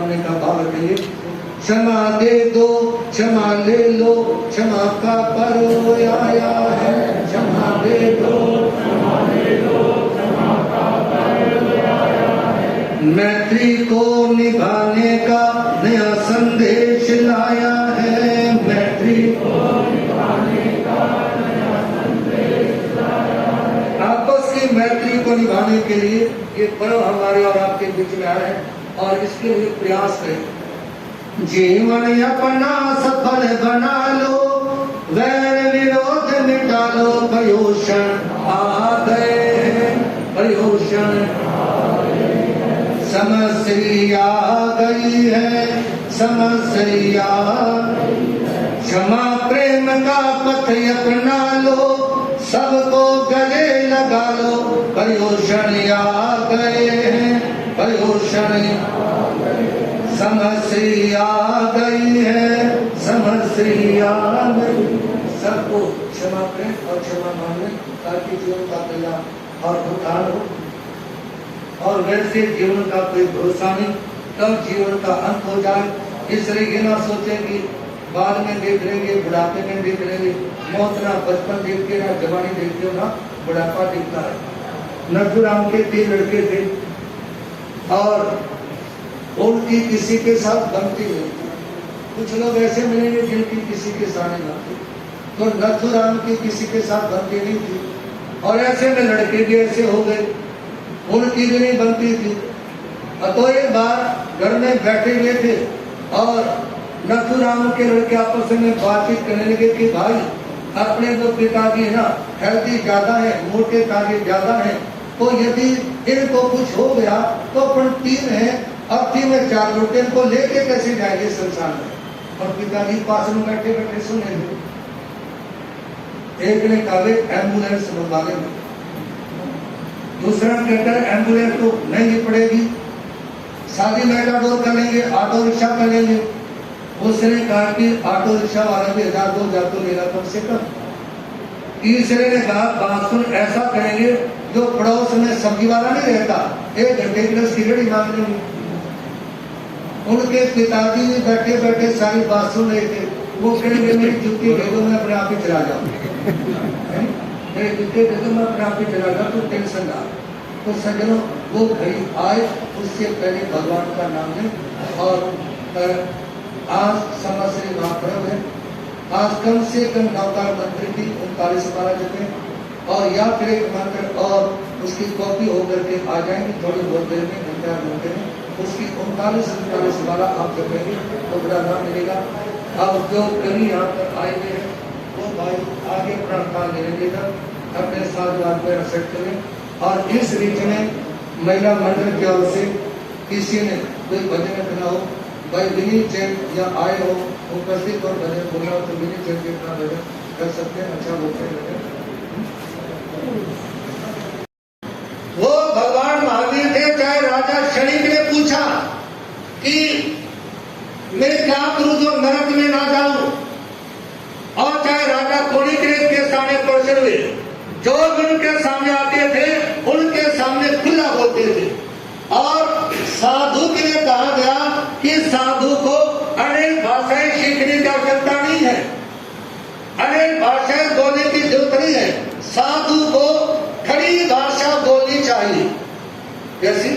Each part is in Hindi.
मांगने का भाव रखेंगे। क्षमा दे दो, क्षमा ले लो, क्षमा का पर्व आया है। क्षमा दे दो, क्षमा ले लो, क्षमा का पर्व आया है। मैत्री को निभाने का नया संदेश लाया है। मैत्री को निभाने का नया संदेश लाया है। आपस की मैत्री को निभाने के लिए ये पर्व हमारे और आपके बीच में आया है और इसके लिए प्रयास करें। जीवन अपना सफल बना लो, वैर विरोध मिटा लो, पर्युषण आ गए, पर्युषण समस्या आ गई है, समस्या। क्षमा प्रेम का पथ अपना लो, सबको गले लगा लो, पर्युषण आ गए हैं, पर्युषण। समस्या आ गई है, समस्या आ गई। सबको क्षमा करें और क्षमा मांगे ताकि जीवन का कल्याण और उत्थान हो। और वैसे जीवन का कोई भरोसा नहीं, तब जीवन का अंत हो जाए। इसलिए ये ना सोचे कि बाद में देख लेंगे, बुढ़ापे में देख लेंगे। मौत ना बचपन देखते, ना जवानी देखते हो, ना बुढ़ापा दिखता है। नथुराम के 3 लड़के थे और उनकी किसी के साथ बनती नहीं। कुछ लोग ऐसे मिलेंगे जिनकी किसी के साथ नहीं बनती, तो नथुराम की किसी के साथ बनती नहीं थी। और ऐसे में लड़के भी ऐसे हो गए, उनकी भी नहीं बनती थी। तो एक बार घर में बैठे हुए थे और नथुराम के लड़के आपस में बातचीत करने लगे कि भाई अपने तो पिताजी है ना हेल्दी ज्यादा है, मोटे ताजे ज्यादा है, तो यदि इनको कुछ हो गया तो अपन 3 है, अब 3 में 4 लोग, इनको लेके कैसे जाएंगे संसार में। और पिताजी पास में बैठे बैठे सुने। एक ने कहा एम्बुलेंस मंगवा लेंगे, दूसरा कहता है एम्बुलेंस तो महंगी पड़ेगी, शादी मेटाडोर कर लेंगे, ऑटो रिक्शा कर लेंगे। उसने कहा कि ऑटो रिक्शा वाला भी 1000-2000 तो लेगा कम से कम। तीसरे ने कहा बात सुन, ऐसा करेंगे जो पड़ोस में सब्जी वाला नहीं रहता, 1 घंटे के लिए सिगरेट ही मांग लेंगे। उनके पिताजी बैठे बैठे सारी बात सुन रहे थे। वो कहेंगे मेरी जुत्ती दे दो, मैं अपने आप ही चला जाऊँ, मेरी जुत्ती दे दो, मैं अपने आप ही चला जाऊँ, तो टेंशन ना। तो सज्जनों वो घड़ी आए, उससे पहले भगवान का नाम है। और आज समाश्री महापर्व है। आज कम से कम नवकार मंत्र की 39-12 जगह और या फिर एक मंत्र और उसकी कॉपी होकर के आ जाएंगे थोड़ी बहुत देर में, घंटे घंटे में। उसकी 39-39-12 आप जपेंगे तो बड़ा नाम मिलेगा। अब जो कभी यहाँ पर आए हुए हैं वो भाई आगे अपना काम लेने देगा, अपने साथ बात में सेट करें। और इस बीच में महिला मंडल की ओर से किसी ने कोई भजन करना हो, भाई विनीत जैन या आए हो उपस्थित और भजन बोलना हो तो विनीत जैन के अपना भजन कर सकते हैं। अच्छा बोलते हैं। वो भगवान महावीर थे, चाहे राजा शनिक ने पूछा कि मैं क्या करूं जो नरक में ना जाऊं, और चाहे राजा कोणिक ने के सामने प्रश्न हुए, जो उनके सामने आते थे उनके सामने खुला बोलते थे। और साधु के लिए कहा गया कि साधु को अनेक भाषाएं सीखने की आवश्यकता नहीं है, अनेक भाषाएं बोलने की जरूरत नहीं है, साधु को खड़ी भाषा बोलनी चाहिए। कैसी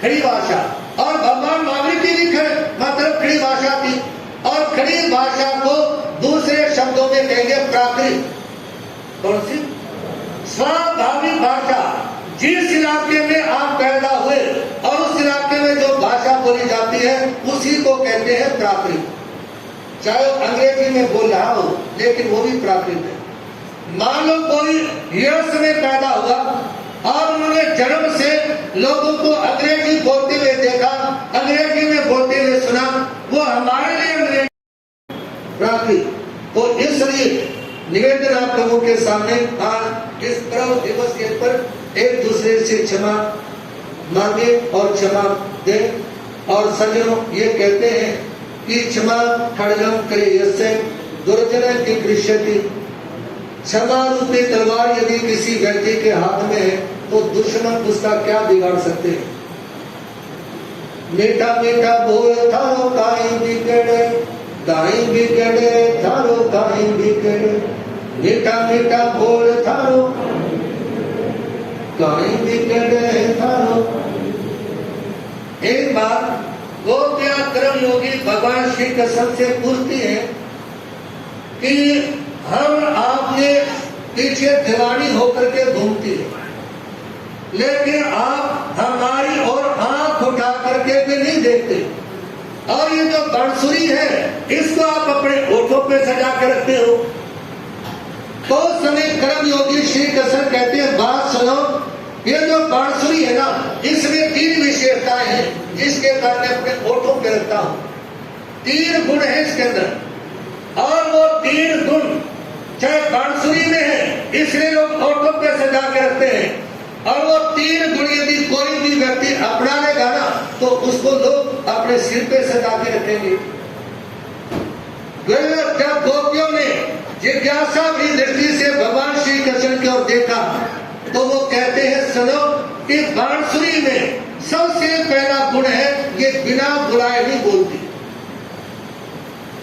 खड़ी भाषा? और भगवान महावीर की भी मतलब खड़ी भाषा थी। और खड़ी भाषा को दूसरे शब्दों में कहेंगे प्राकृत। कौन सी? स्वाभाविक भाषा। जिस इलाके में आप पैदा हुए और उस इलाके में जो भाषा बोली जाती है उसी को कहते हैं प्राकृत। चाहे अंग्रेजी में बोल रहा हो लेकिन वो भी प्राकृत है। मान लो कोई यूएस में पैदा हुआ और उन्होंने जन्म से लोगों को अंग्रेजी बोलते हुए देखा, अंग्रेजी में बोलते हुए सुना, वो हमारे लिए अंग्रेजी प्राकृत। तो इसलिए निवेदन आप लोगों के सामने आज इस पर्व दिवस के पर एक दूसरे से क्षमा मांगे और क्षमा दे। और सज्जनों ये कहते हैं कि क्षमा खड्गम करे यस्य दुर्जन की कृष्यति। क्षमा रूपी तलवार यदि किसी व्यक्ति के हाथ में है तो दुश्मन उसका क्या बिगाड़ सकते हैं। मीठा मीठा बोल थारो काई बिगड़े, काई बिगड़े थारो काई बिगड़े, मीठा मीठा बोल थारो काई बिगड़े थारो। एक बार गोपियां कर्म योगी भगवान श्री कृष्ण से पूछती है कि हम आपके पीछे दीवानी होकर के घूमती है, लेकिन आप हमारी और आंख उठा करके भी नहीं देखते, और ये जो बांसुरी है इसको आप अपने होठों पे सजा के रखते हो। तो समय कर्म योगी श्री कृष्ण कहते हैं बात सुनो, ये जो बांसुरी है ना इसमें 3 विशेषताएं हैं जिसके कारण मैं अपने होठों पे रखता हूं। 3 गुण है इसके अंदर, और वो 3 गुण चाहे बांसुरी में है इसलिए लोग होठों पे सजा के रखते हैं, और वो 3 गुण यदि कोई भी व्यक्ति अपना लेगा ना तो उसको लोग अपने सिर पे सजा के रखेंगे। जब गोपियों ने जिज्ञासा भी दृष्टि से भगवान श्री कृष्ण की ओर देखा तो वो कहते हैं सुनो कि बांसुरी में सबसे पहला गुण है ये बिना बुलाए नहीं बोलती।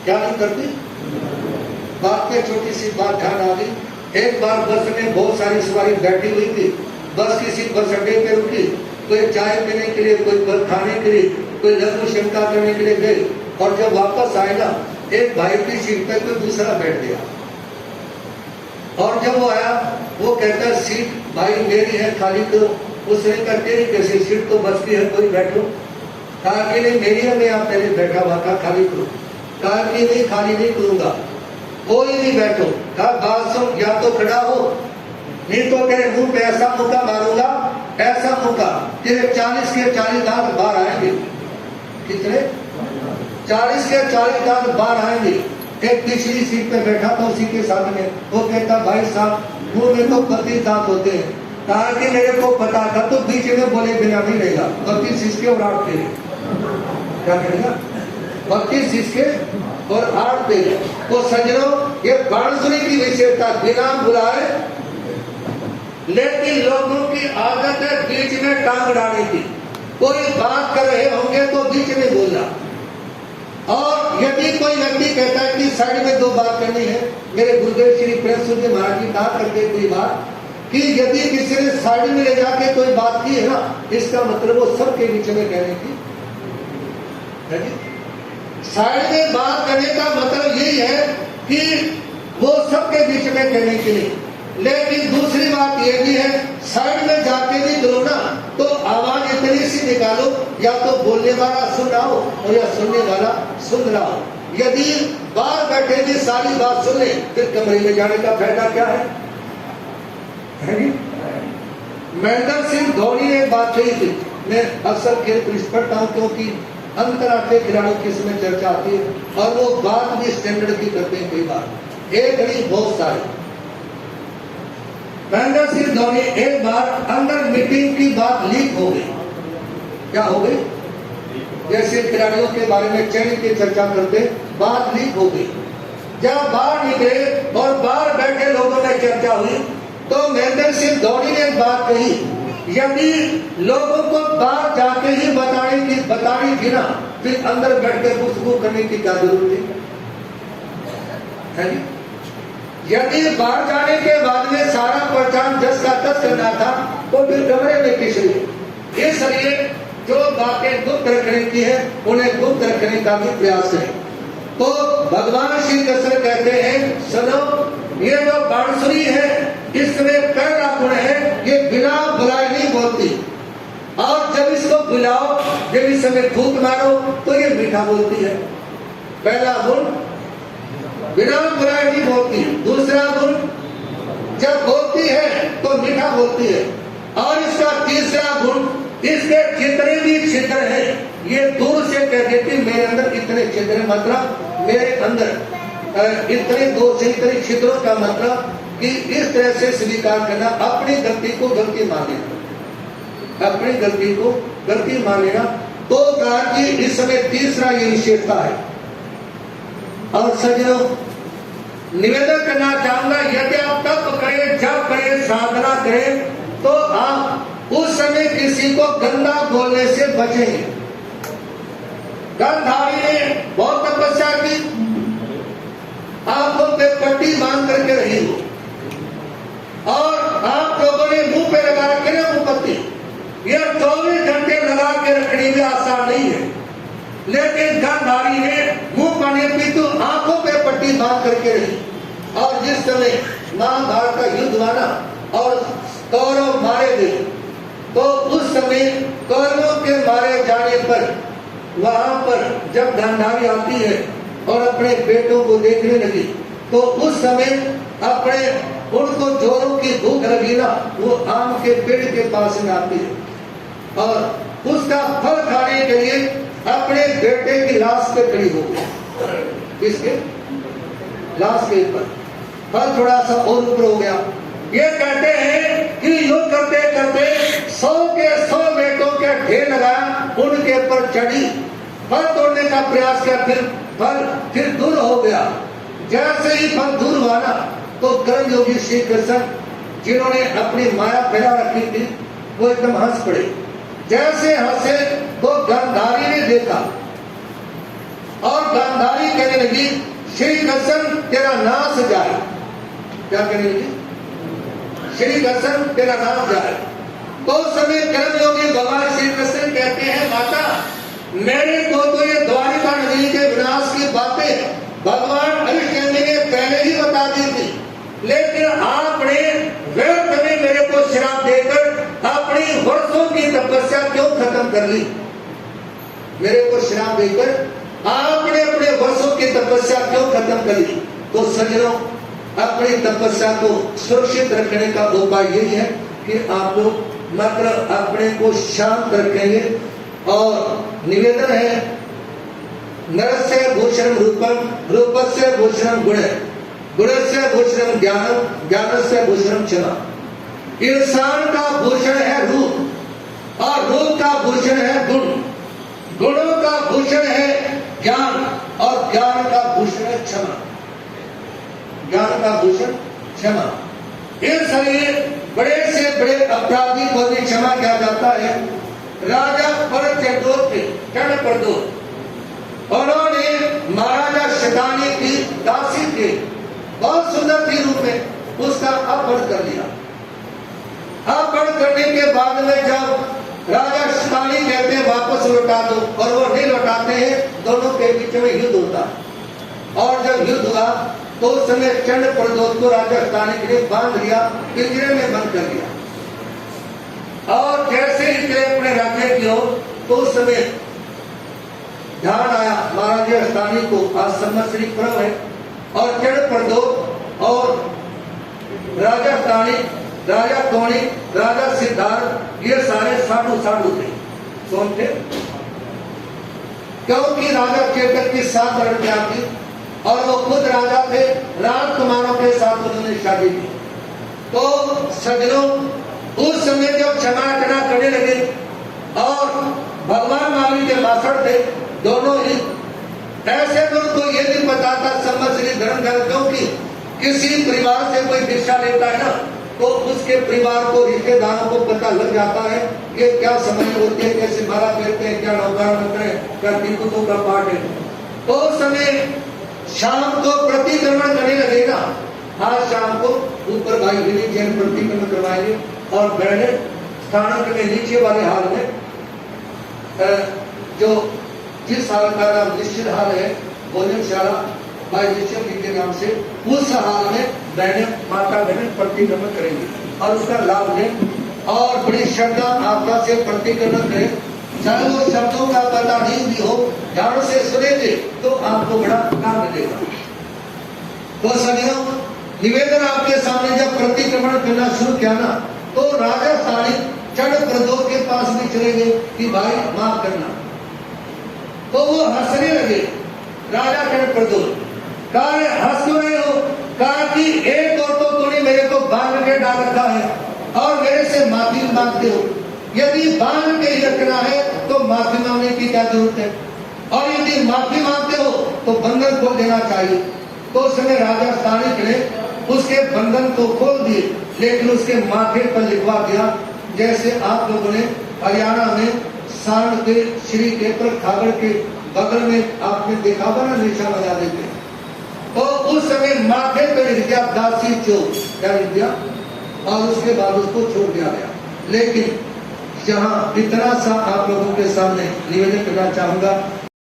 क्या नहीं करती? बात में छोटी सी बात ध्यान आ गई। एक बार बस में बहुत सारी सवारी बैठी हुई थी, बस किसी बस अड्डे पे रुकी, कोई चाय पीने के लिए, कोई बस खाने के लिए, कोई लघु शंका करने के लिए गए, और जब वापस आए ना एक भाई की सीट पे कोई दूसरा बैठ गया, और जब वो आया वो कहता सीट भाई मेरी है खाली, तो उसने कहा तेरी कैसी सीट तो बस की है, कोई बैठो। कहा कि नहीं मेरी है, मैं आप पहले बैठा हुआ था, खाली करो। कहा कि नहीं खाली नहीं करूंगा, कोई नहीं बैठो। कहा बात सुन, या तो खड़ा हो नहीं तो तेरे मुंह पे ऐसा मुक्का मारूंगा, ऐसा मुक्का तेरे 40 के 40 दांत बाहर आएंगे। कितने? 40 के 40 दांत बाहर आएंगे। एक पिछली सीट पे बैठा था उसी के साथ में, वो कहता भाई साहब मुंह में तो 32 दांत होते हैं। कहा कि मेरे को पता था, तो बीच में बोले बिना नहीं रहेगा, 32 इसके और 8 तेरे। क्या करेगा? 32 इसके और 8 तेरे। तो सज्जनों ये बांसुरी की विशेषता बिना बुलाए, लेकिन लोगों की आदत है बीच में टांग डालने की। कोई बात कर रहे होंगे तो बीच में बोलना, और यदि कोई व्यक्ति कहता है कि साइड में 2 बात करनी है, मेरे गुरुदेव श्री प्रेम सूर्य जी महाराज जी कहा करते कोई बात कि यदि किसी ने साइड में ले जाके कोई बात की है ना, इसका मतलब वो सबके बीच में कहने की है। साइड में बात करने का मतलब यही है कि वो सबके बीच में कहने के लिए। लेकिन दूसरी बात यह भी है साइड में जाके भी बोलो ना तो आवाज इतनी सी निकालो, या तो बोलने वाला सुन रहा हो और या सुनने वाला सुन रहा हो। यदि बाहर बैठे भी सारी बात सुन ले फिर कमरे में जाने का फायदा क्या है? महेंद्र सिंह धोनी ने एक बात कही थी, मैं अक्सर खेल पृष्ठ पढ़ता हूँ क्योंकि अंतर्राष्ट्रीय खिलाड़ियों की इसमें चर्चा आती है, और वो बात भी स्टैंडर्ड की करते हैं। कई बार एक घड़ी बहुत सारे महेंद्र सिंह धोनी एक बार अंदर मीटिंग की बात लीक हो गई। क्या हो गई? जैसे खिलाड़ियों के बारे में चयन की चर्चा करते, बात लीक हो गई। जब बाहर निकले और बाहर बैठे लोगों में चर्चा हुई तो महेंद्र सिंह धोनी ने एक बात कही, यदि लोगों को बाहर जाके ही बतानी थी ना, फिर अंदर बैठकर गुफ्तगू करने की क्या जरूरत है? यदि बाहर जाने के बाद में सारा पहचान जस का तस करना था तो फिर कमरे में किस लिए? इसलिए जो बातें गुप्त रखने की है उन्हें गुप्त रखने का भी प्रयास करें। तो भगवान श्री कृष्ण कहते हैं सुनो, ये जो बांसुरी है इसमें पहला गुण है ये बिना बुलाए नहीं बोलती, और जब इसको बुलाओ, जब इस समय फूंक मारो तो ये मीठा बोलती है। पहला गुण बिना बुलाए नहीं बोलती। दूसरा गुण जब बोलती है तो मीठा बोलती है, और इसका तीसरा गुण इसके जितने भी छिद्र हैं ये दूर से कह देती मेरे अंदर इतने छिद्र, मतलब मेरे अंदर इतने दूर से इतने छिद्रों का मतलब कि इस तरह से स्वीकार करना, अपनी गलती को गलती मान लेना, अपनी गलती को गलती मान लेना। तो कहा कि इस समय तीसरा ये विशेषता है। और सज्जनों निवेदन करना चाहूंगा, यदि आप तप करें, जप करें, साधना करें तो आप उस समय किसी को गंदा बोलने से बचेंगे। गांधारी ने बहुत तपस्या की, आंखों पे पट्टी बांध करके रही हो, और आप लोगों ने मुंह पे लगा रखे ना मुंहपत्ती। यह 24 घंटे लगा के रखनी भी आसान नहीं है, लेकिन गांधारी ने मुंह पानी पी तो आंखों पे पट्टी बांध करके रही। और जिस समय महाभारत का युद्ध हुआ ना और कौरव मारे गए, तो उस समय कौरवों के मारे जाने पर वहां पर जब गांधारी आती है और अपने बेटों को देखने लगी, तो उस समय अपने उनको जोरों की भूख लगी ना, वो आम के पेड़ के पास में आती है और उसका फल खाने के लिए अपने बेटे की लाश पे खड़ी हो गई। इसके लाश के ऊपर फल थोड़ा सा और ऊपर हो गया। ये कहते हैं कि युद्ध करते करते 100 के 100 बेटों के ढेर लगाया, उनके ऊपर चढ़ी, फल तोड़ने का प्रयास किया, फिर दूर हो गया। जैसे ही फल दूर हुआ ना, तो कर्म योगी श्री कृष्ण जिन्होंने अपनी माया फैला रखी थी, वो एकदम हंस पड़े। जैसे हंसे तो गांधारी ने देखा और गांधारी कहने लगी, श्री कृष्ण तेरा नाश जाए। क्या कहने लगी? श्री कृष्ण तेरा नाम जाए। तो समय कर्म योगी भगवान श्री कृष्ण कहते हैं, माता मेरे को तो ये द्वारिका नगरी के विनाश की बातें भगवान हरिश्चंद्र ने पहले ही बता दी थी, लेकिन आपने व्यर्थ में मेरे को श्राप देकर अपनी वर्षों की तपस्या क्यों खत्म कर ली? मेरे को श्राप देकर आपने अपने वर्षों की तपस्या क्यों खत्म कर ली? तो सज्जनों, अपनी तपस्या को सुरक्षित रखने का उपाय यही है कि आप लोग मात्र अपने को शांत रखेंगे। और निवेदन है, नरस्य भूषणम रूपम, रूपस्य भूषणम गुण, गुणस्य भूषणम ज्ञानम, ज्ञानस्य भूषणम क्षमा। इंसान का भूषण है रूप और रूप का भूषण है गुण, गुणों का भूषण है ज्ञान और ज्ञान का भूषण है क्षमा, ज्ञान का भूषण क्षमा। इसलिए बड़े से बड़े अपराधी को भी क्षमा किया जाता है। राजा चंद्र प्रदोष उन्होंने महाराजा शतानी की दासी के बहुत सुंदर थी रूप में, उसका अपहरण कर लिया। अपहरण करने के बाद में जब राजा शतानी कहते हैं वापस लौटा दो, और वो नहीं लौटाते हैं, दोनों के बीच में युद्ध होता। और जब युद्ध हुआ तो उस समय चंद्र प्रदोष को राजा शतानी ने बांध लिया, पिंजरे में बंद कर दिया। और जैसे ही चले अपने राज्य की ओर, तो उस समय ध्यान आया महाराजा शतानी को, आज संवत्सरी पर्व है, और चंद्र प्रदोष और राजा शतानी, राजा कौणी, राजा सिद्धार्थ, ये सारे साधु थे। कौन थे? क्योंकि राजा चेतक की 7 लड़कियां थी और वो खुद राजा थे, राजकुमारों के साथ उन्होंने शादी की। तो सज्जनों, उस समय जब क्षमा करने लगे और भगवान महावीर के मासड़ थे दोनों ही, ऐसे में उनको ये नहीं पता था संवत्सरी धर्म, क्योंकि किसी परिवार से कोई भिक्षा लेता है ना, तो उसके परिवार को, रिश्तेदारों को पता लग जाता है कि क्या समझ होती है, कैसे माला फेरते हैं, क्या नौकार करें, क्या दीपकों का पाठ है। तो उस समय शाम को प्रतिक्रमण करने लगेगा। आज शाम को ऊपर भाई विनीत जैन प्रतिक्रमण करवाएंगे और बैठे स्थानक में नीचे वाले हाल में, जो जिस हाल का नाम निश्चित हाल है, भोजनशाला भाई निश्चित जी के नाम से, उस हाल में बहने माता बहन प्रतिक्रमण करेंगे और उसका लाभ लें और बड़ी श्रद्धा आस्था से प्रतिक्रमण करें। चाहे वो शब्दों का पता नहीं भी हो, ध्यान से सुनेंगे तो आपको बड़ा काम मिलेगा। तो सज्जनों, निवेदन आपके सामने, जब प्रतिक्रमण करना शुरू किया ना, तो राजा शतानी चंद्र प्रदोष के पास भी चले गए कि भाई माफ करना। तो वो हंसने लगे। राजा चंद्र प्रदोष कहा, हंस क्यों रहे हो? कहा कि एक और तो तूने मेरे को बांध के डाल रखा है और मेरे से माफी मांगते हो। यदि बांध के ही रखना है तो माफी मांगने की क्या जरूरत है, और यदि माफी मांगते हो तो बंधन खोल देना चाहिए। तो उस समय राजा शतानी ने उसके बंधन को खोल दिए, लेकिन उसके माथे पर लिखवा दिया, जैसे आप लोगों ने हरियाणा में सांड के श्री केपर खागड़ के बगल में आपने देखा होगा ना, निशान लगा देते, तो उस समय माथे पर लिख दिया दासी चोर, क्या लिख दिया, और उसके बाद उसको छोड़ दिया गया। लेकिन यहाँ इतना सा आप लोगों के सामने निवेदन करना चाहूंगा